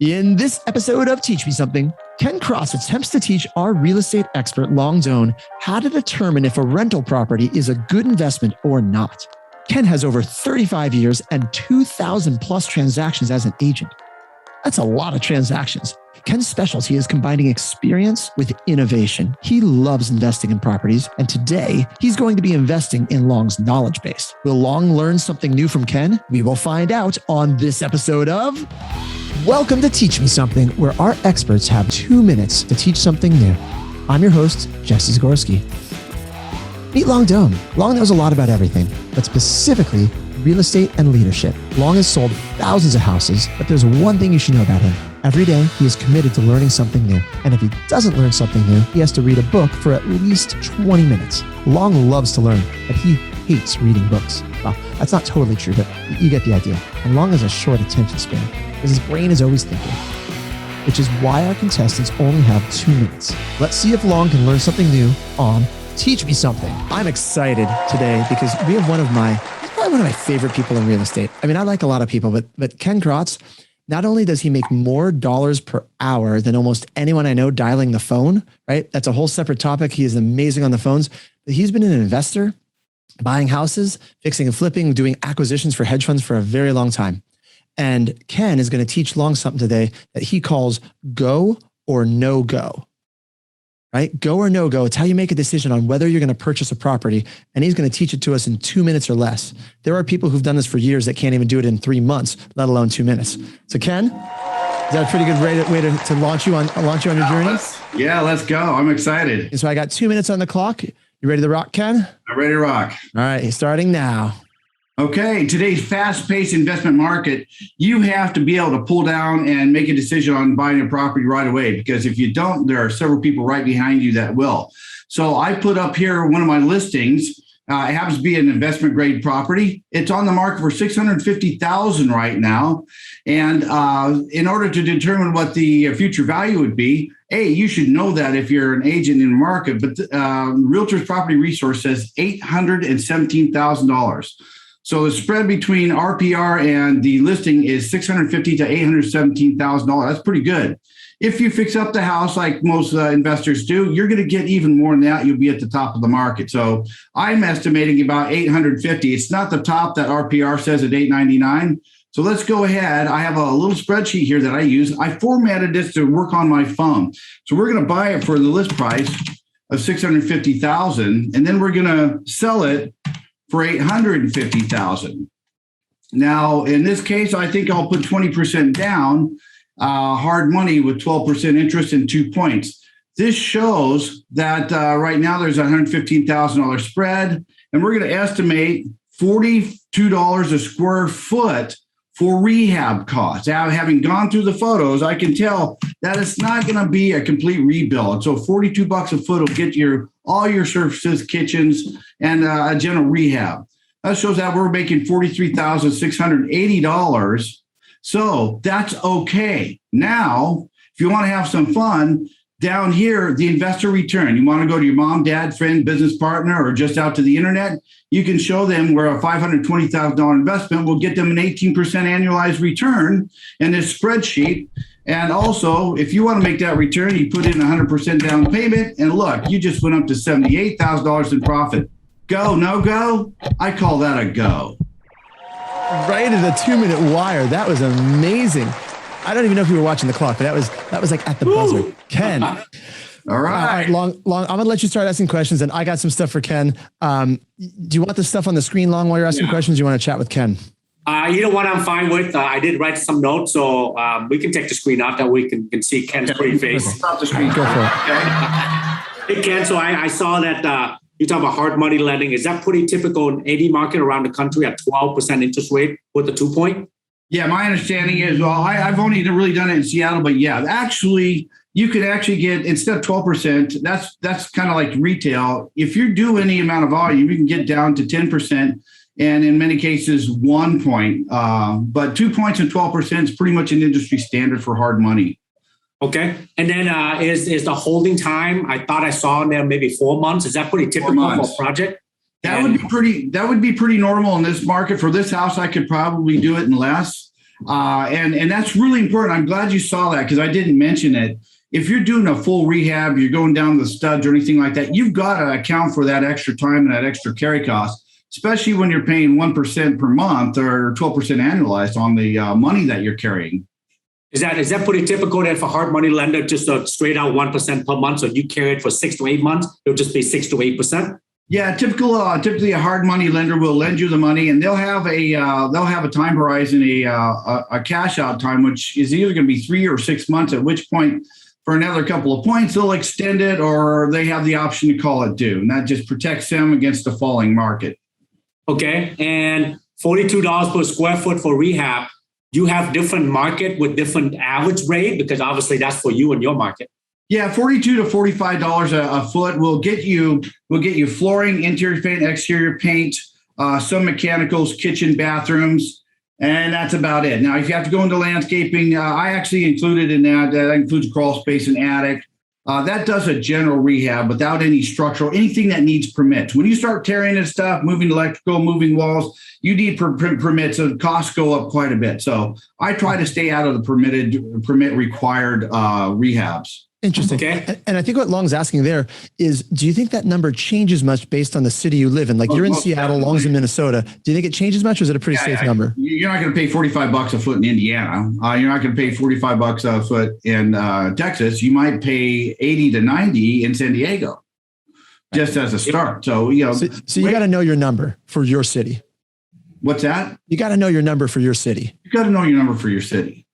In this episode of Teach Me Something, Ken Crotts attempts to teach our real estate expert, Long Doan, how to determine if a rental property is a good investment or not. Ken has over 35 years and 2,000 plus transactions as an agent. That's a lot of transactions. Ken's specialty is combining experience with innovation. He loves investing in properties, and today he's going to be investing in Long's knowledge base. Will Long learn something new from Ken? We will find out on this episode of Welcome to Teach Me Something, where our experts have 2 minutes to teach something new. I'm your host, Jesse Zgorski. Meet Long Doan. Long knows a lot about everything, but specifically real estate and leadership. Long has sold thousands of houses, but there's one thing you should know about him. Every day, he is committed to learning something new. And if he doesn't learn something new, he has to read a book for at least 20 minutes. Long loves to learn, but he hates reading books. Well, that's not totally true, but you get the idea. And Long has a short attention span because his brain is always thinking, which is why our contestants only have 2 minutes. Let's see if Long can learn something new on Teach Me Something. I'm excited today because we have he's probably one of my favorite people in real estate. I mean, I like a lot of people, but Ken Crotts, not only does he make more dollars per hour than almost anyone I know dialing the phone, right? That's a whole separate topic. He is amazing on the phones, but he's been an investor, buying houses, fixing and flipping, doing acquisitions for hedge funds for a very long time. And Ken is going to teach Long something today that he calls go or no go. Right? Go or no go. It's how you make a decision on whether you're going to purchase a property. And he's going to teach it to us in 2 minutes or less. There are people who've done this for years that can't even do it in 3 months, let alone 2 minutes. So Ken, is that a pretty good way to launch you on your journey? Let's go. I'm excited. And so I got 2 minutes on the clock. You ready to rock, Ken? I'm ready to rock. All right. Starting now. Okay, today's fast-paced investment market, you have to be able to pull down and make a decision on buying a property right away, because if you don't, there are several people right behind you that will. So I put up here one of my listings. It happens to be an investment grade property. It's on the market for $650,000 right now. And in order to determine what the future value would be, you should know that if you're an agent in the market, but Realtors Property Resource says $817,000. So the spread between RPR and the listing is $650,000 to $817,000. That's pretty good. If you fix up the house like most investors do, you're going to get even more than that. You'll be at the top of the market. So I'm estimating about $850,000. It's not the top that RPR says at $899,000. So let's go ahead. I have a little spreadsheet here that I use. I formatted this to work on my phone. So we're going to buy it for the list price of $650,000, and then we're going to sell it for $850,000. Now, in this case, I think I'll put 20% down, hard money with 12% interest and 2 points. This shows that right now there's a $115,000 spread, and we're going to estimate $42 a square foot for rehab costs. Now, having gone through the photos, I can tell that it's not going to be a complete rebuild. So $42 a foot will get all your surfaces, kitchens, and a general rehab. That shows that we're making $43,680. So that's okay. Now, if you want to have some fun, down here, the investor return. You want to go to your mom, dad, friend, business partner, or just out to the internet, you can show them where a $520,000 investment will get them an 18% annualized return in this spreadsheet. And also, if you want to make that return, you put in 100% down payment, and look, you just went up to $78,000 in profit. Go, no go? I call that a go. Right at the 2 minute wire. That was amazing. I don't even know if you were watching the clock, but that was like at the buzzer. Ken. All right. Long. I'm going to let you start asking questions, and I got some stuff for Ken. Do you want the stuff on the screen, Long, while you're asking questions? Do you want to chat with Ken? You know what I'm fine with? I did write some notes, so we can take the screen off. That way we can see Ken's pretty face. Stop the screen. Go for it. Hey, Ken, so I saw that you talk about hard money lending. Is that pretty typical in any market around the country at 12% interest rate with a 2 point? Yeah, my understanding is, well, I've only really done it in Seattle, but yeah, actually, you could actually get, instead of 12%, that's kind of like retail. If you do any amount of volume, you can get down to 10%, and in many cases, 1 point. But 2 points and 12% is pretty much an industry standard for hard money. Okay. And then is the holding time, I thought I saw in there maybe 4 months. Is that pretty typical for a project? That would be pretty normal in this market. For this house, I could probably do it in less. And that's really important. I'm glad you saw that because I didn't mention it. If you're doing a full rehab, you're going down the studs or anything like that, you've got to account for that extra time and that extra carry cost, especially when you're paying 1% per month or 12% annualized on the money that you're carrying. Is that pretty typical that for hard money lender, just a straight out 1% per month? So you carry it for 6 to 8 months, it'll just be 6 to 8%? Yeah, typically a hard money lender will lend you the money, and they'll have a time horizon, a cash out time, which is either going to be 3 or 6 months. At which point, for another couple of points, they'll extend it, or they have the option to call it due, and that just protects them against the falling market. Okay, and $42 per square foot for rehab. You have different market with different average rate because obviously that's for you and your market. Yeah, $42 to $45 a foot will get you flooring, interior paint, exterior paint, some mechanicals, kitchen, bathrooms, and that's about it. Now, if you have to go into landscaping, I actually included in that. That includes crawl space and attic. That does a general rehab without any structural, anything that needs permits. When you start tearing this stuff, moving electrical, moving walls, you need permits, so costs go up quite a bit. So I try to stay out of the permit required rehabs. Interesting. Okay. And I think what Long's asking there is, do you think that number changes much based on the city you live in? Like you're in Seattle, Long's in Minnesota. Do you think it changes much, or is it a pretty safe number? You're not going to pay $45 a foot in Indiana. You're not going to pay $45 a foot in Texas. You might pay 80 to 90 in San Diego, just as a start. So, so you got to know your number for your city. What's that? You got to know your number for your city. You got to know your number for your city.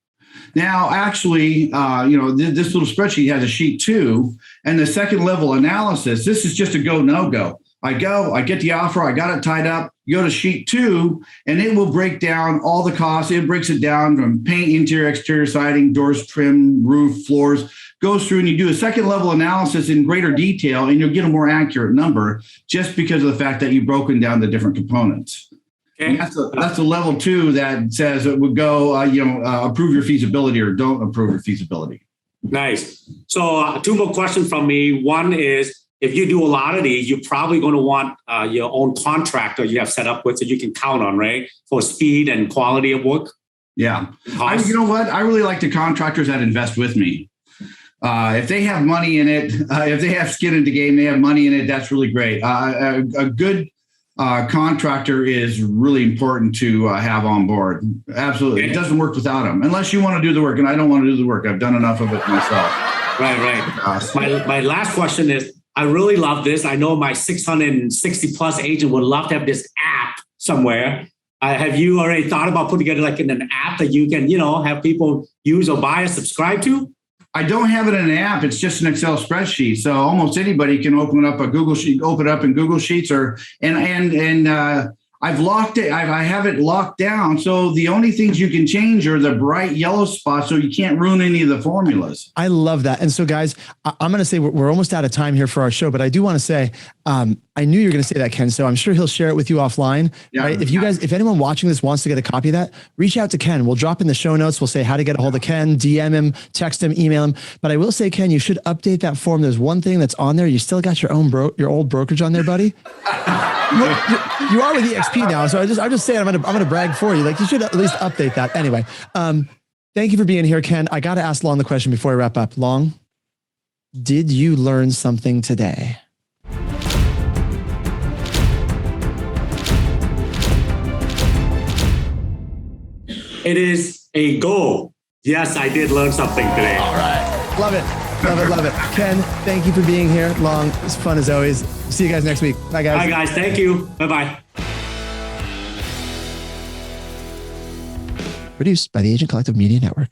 Now, actually, this little spreadsheet has a sheet 2, and the second level analysis, this is just a go, no go. I get the offer, I got it tied up, you go to sheet 2, and it will break down all the costs. It breaks it down from paint, interior, exterior siding, doors, trim, roof, floors, goes through and you do a second level analysis in greater detail, and you'll get a more accurate number just because of the fact that you've broken down the different components. Okay. That's the level 2 that says it would go, approve your feasibility or don't approve your feasibility. Nice. So 2 more questions from me. One is, if you do a lot of these, you're probably going to want your own contractor you have set up with so you can count on, right? For speed and quality of work. Yeah. You know what? I really like the contractors that invest with me. If they have money in it, if they have skin in the game, they have money in it, that's really great. A good contractor is really important to have on board. Absolutely. It doesn't work without them unless you want to do the work. And I don't want to do the work. I've done enough of it myself. Right. My last question is, I really love this. I know my 660 plus agent would love to have this app somewhere. Have you already thought about putting together like in an app that you can, have people use or buy or subscribe to? I don't have it in an app. It's just an Excel spreadsheet. So almost anybody can open up a Google Sheet, open up in Google Sheets and I've locked it. I have it locked down. So the only things you can change are the bright yellow spots, so you can't ruin any of the formulas. I love that. And so guys, I'm going to say we're almost out of time here for our show, but I do want to say, I knew you were going to say that, Ken. So I'm sure he'll share it with you offline. Yeah, right? If anyone watching this wants to get a copy of that, reach out to Ken. We'll drop in the show notes. We'll say how to get a hold of Ken, DM him, text him, email him. But I will say, Ken, you should update that form. There's one thing that's on there. You still got your old brokerage on there, buddy. You are with EXP now, so I'm just saying I'm gonna brag for you. Like, you should at least update that. Anyway, thank you for being here, Ken. I got to ask Long the question before I wrap up. Long, did you learn something today? It is a goal. Yes, I did learn something today. All right, love it. Love it. Ken, thank you for being here. Long, it's fun as always. See you guys next week. Bye, guys. Bye, guys. Thank you. Bye-bye. Produced by the Agent Collective Media Network.